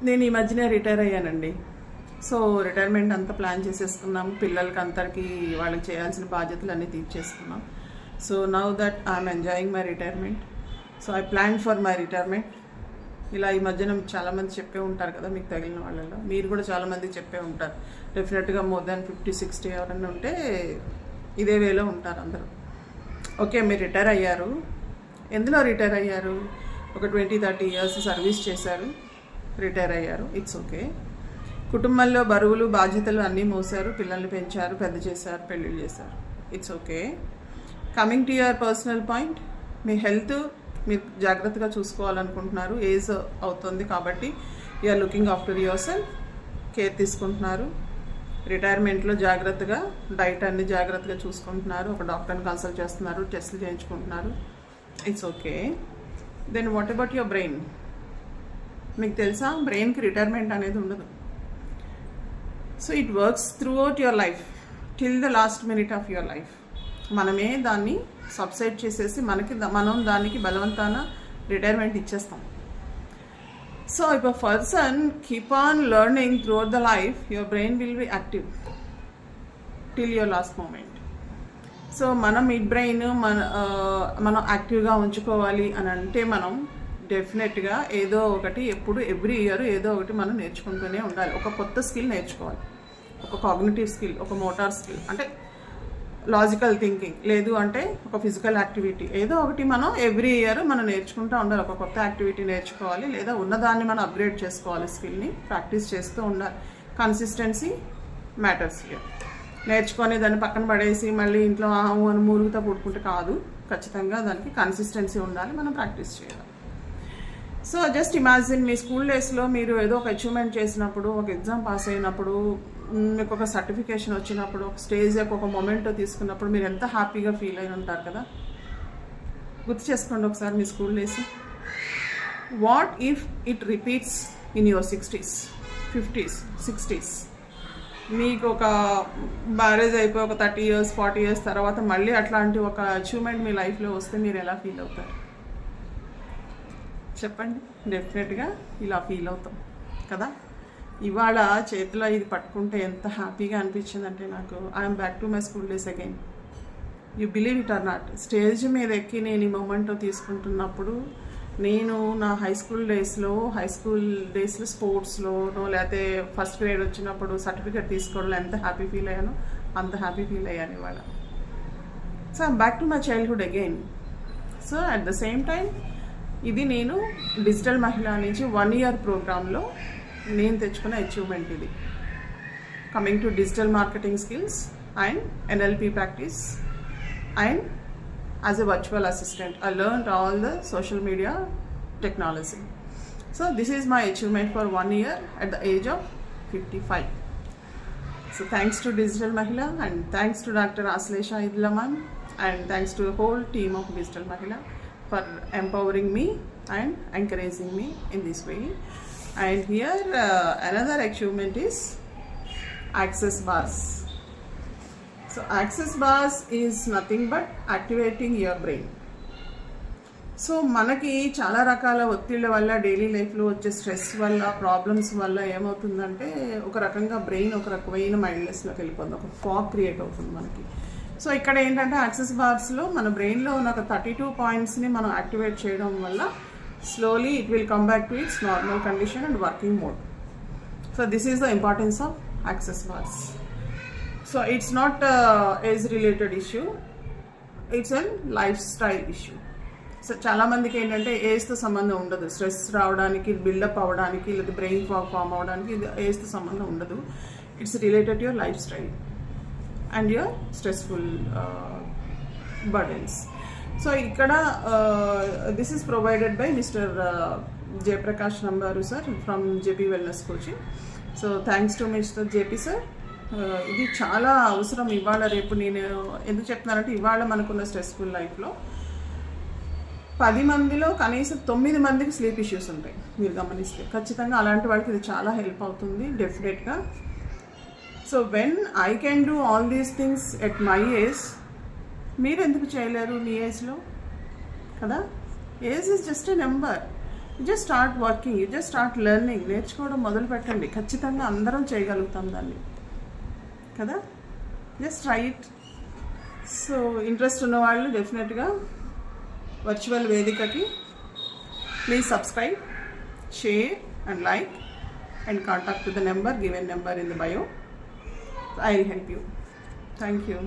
నేను ఈ మధ్యనే రిటైర్ అయ్యానండి. సో రిటైర్మెంట్ అంతా ప్లాన్ చేసేసుకున్నాం. పిల్లలకి అందరికీ వాళ్ళకి చేయాల్సిన బాధ్యతలు అన్నీ తీర్చేసుకున్నాం. So now that I'm enjoying my retirement. So I plan for my retirement. ఇలా ఈ మధ్యన చాలామంది చెప్పే ఉంటారు కదా, మీకు తగిలిన వాళ్ళలో మీరు కూడా చాలామంది చెప్పే ఉంటారు. డెఫినెట్గా మోర్ దాన్ 50-60 ఎవరన్నా ఉంటే ఇదే వేలో ఉంటారు అందరూ. ఓకే, మీరు రిటైర్ అయ్యారు. ఎందులో రిటైర్ అయ్యారు? ఒక 20-30 ఇయర్స్ సర్వీస్ చేశారు, రిటైర్ అయ్యారు. It's okay. కుటుంబంలో బరువులు బాధ్యతలు అన్నీ మోసారు, పిల్లల్ని పెంచారు, పెద్ద చేశారు, పెళ్ళిళ్ళు చేశారు. It's okay. Coming to your personal point, మీ హెల్త్ మీరు జాగ్రత్తగా చూసుకోవాలనుకుంటున్నారు. ఏజ్ అవుతుంది కాబట్టి you're looking after yourself, care తీసుకుంటున్నారు. రిటైర్మెంట్లో జాగ్రత్తగా డైట్ అన్ని జాగ్రత్తగా చూసుకుంటున్నారు. ఒక డాక్టర్ని కన్సల్ట్ చేస్తున్నారు, టెస్టులు చేయించుకుంటున్నారు. It's okay. Then what about your brain? మీకు తెలుసా, బ్రెయిన్కి రిటైర్మెంట్ అనేది ఉండదు. So it works throughout your life till the last minute of your life. మనమే దాన్ని సబ్సైడ్ చేసేసి మనం దానికి బలవంతాన రిటైర్మెంట్ ఇచ్చేస్తాం. So if a person keep on learning throughout the life, your brain will be active till your last moment. So మన mid brain మనం యాక్టివ్గా ఉంచుకోవాలి అని అంటే మనం డెఫినెట్గా ఏదో ఒకటి ఎవ్రీ ఇయర్ ఏదో ఒకటి మనం నేర్చుకుంటూనే ఉండాలి. ఒక కొత్త స్కిల్ నేర్చుకోవాలి. ఒక కాగ్నిటివ్ స్కిల్, ఒక మోటార్ స్కిల్, అంటే లాజికల్ థింకింగ్, లేదు అంటే ఒక ఫిజికల్ యాక్టివిటీ, ఏదో ఒకటి మనం ఎవ్రీ ఇయర్ మనం నేర్చుకుంటూ ఉండాలి. ఒక కొత్త యాక్టివిటీ నేర్చుకోవాలి, లేదా ఉన్నదాన్ని మనం అప్గ్రేడ్ చేసుకోవాలి. స్కిల్ని ప్రాక్టీస్ చేస్తూ ఉండాలి. Consistency matters here. నేర్చుకొని దాన్ని పక్కన పడేసి మళ్ళీ ఇంట్లో అని మూలుగుతా పుట్టుకుంటే కాదు. ఖచ్చితంగా దానికి కన్సిస్టెన్సీ ఉండాలి, మనం ప్రాక్టీస్ చేయాలి. సో జస్ట్ ఇమాజిన్, మీ స్కూల్ డేస్లో మీరు ఏదో ఒక అచీవ్మెంట్ చేసినప్పుడు, ఒక ఎగ్జామ్ పాస్ అయినప్పుడు, మీకు ఒక సర్టిఫికేషన్ వచ్చినప్పుడు, ఒక స్టేజ్ ఒక మొమెంటో తీసుకున్నప్పుడు మీరు ఎంత హ్యాపీగా ఫీల్ అయి ఉంటారు కదా. గుర్తు చేసుకోండి ఒకసారి మీ school days. What if it repeats in your 60s, 50s, 60s? మీకు ఒక మ్యారేజ్ అయిపోయి ఒక 30 years, 40 years తర్వాత మళ్ళీ అట్లాంటి ఒక అచీవ్మెంట్ మీ లైఫ్లో వస్తే మీరు ఎలా ఫీల్ అవుతారు చెప్పండి? డెఫినెట్గా ఇలా ఫీల్ అవుతాం కదా. ఇవాళ చేతిలో ఇది పట్టుకుంటే ఎంత హ్యాపీగా అనిపించిందంటే నాకు, I'm back to my school days again. You believe it or not, stage మీద ఎక్కి నేను ఈ మూమెంట్ తీసుకుంటున్నప్పుడు, నేను నా హై స్కూల్ డేస్లో స్పోర్ట్స్లోనో లేకపోతే ఫస్ట్ గ్రేడ్ వచ్చినప్పుడు సర్టిఫికేట్ తీసుకోవడంలో ఎంత హ్యాపీ ఫీల్ అయ్యానో అంత హ్యాపీ ఫీల్ అయ్యాను ఇవాళ. So I'm back to my childhood again. So at the same time ఇది నేను డిజిటల్ మహిళ నుంచి 1 year ప్రోగ్రాంలో నేను తెచ్చుకున్న అచీవ్మెంట్ ఇది. Coming to digital marketing skills and NLP practice and as a virtual assistant I learned all the social media technology. So this is my achievement for 1 year at the age of 55. So thanks to Digital Mahila and thanks to Dr. Aslesha Idlaman and thanks to the whole team of Digital Mahila for empowering me and encouraging me in this way. And here another achievement is access bars. So access bars is nothing but activating your brain. So మనకి చాలా రకాల ఒత్తిళ్ళ వల్ల, daily లైఫ్లో వచ్చే stress వల్ల, problems వల్ల ఏమవుతుందంటే ఒక రకంగా బ్రెయిన్ ఒక రకమైన మైండ్లెస్లోకి వెళ్ళిపోతుంది, ఒక ఫాగ్ క్రియేట్ అవుతుంది మనకి. సో ఇక్కడ ఏంటంటే యాక్సెస్ బార్స్లో మన బ్రెయిన్లో ఉన్న ఒక 32 pointsని మనం యాక్టివేట్ చేయడం వల్ల slowly it will come back to it's normal condition and working mode. So this is the importance of access bars. So it's not age related issue, it's an life style issue. So చాలామందికి ఏంటంటే ఏజ్తో సంబంధం ఉండదు. Stress రావడానికి, buildup అవ్వడానికి, లేదా brain fog form అవ్వడానికి ఇది ఏజ్తో సంబంధం ఉండదు. It's related your lifestyle and your stressful burdens. So ఇక్కడ this is provided by mister Jayaprakash Nambaru sir from JP wellness coaching. So thanks to mister JP sir. ఇది చాలా అవసరం ఇవాళ రేపు. నేను ఎందుకు చెప్తున్నానంటే ఇవాళ మనకున్న స్ట్రెస్ఫుల్ లైఫ్లో 10 మందిలో కనీసం 9 మందికి స్లీప్ ఇష్యూస్ ఉంటాయి. మీరు గమనిస్తే ఖచ్చితంగా అలాంటి వాళ్ళకి ఇది చాలా హెల్ప్ అవుతుంది డెఫినెట్గా. So when I can do all these things at my age, మీరు ఎందుకు చేయలేరు మీ ఏజ్లో కదా? Age is just a number. Just start working, you just start learning. నేర్చుకోవడం మొదలు పెట్టండి, ఖచ్చితంగా అందరం చేయగలుగుతాం దాన్ని కదా. Just right. సో ఇంట్రెస్ట్ ఉన్న వాళ్ళు డెఫినెట్గా వర్చువల్ వేదికకి please subscribe, share and like and contact with the number, given number in the bio. I'll help you. Thank you.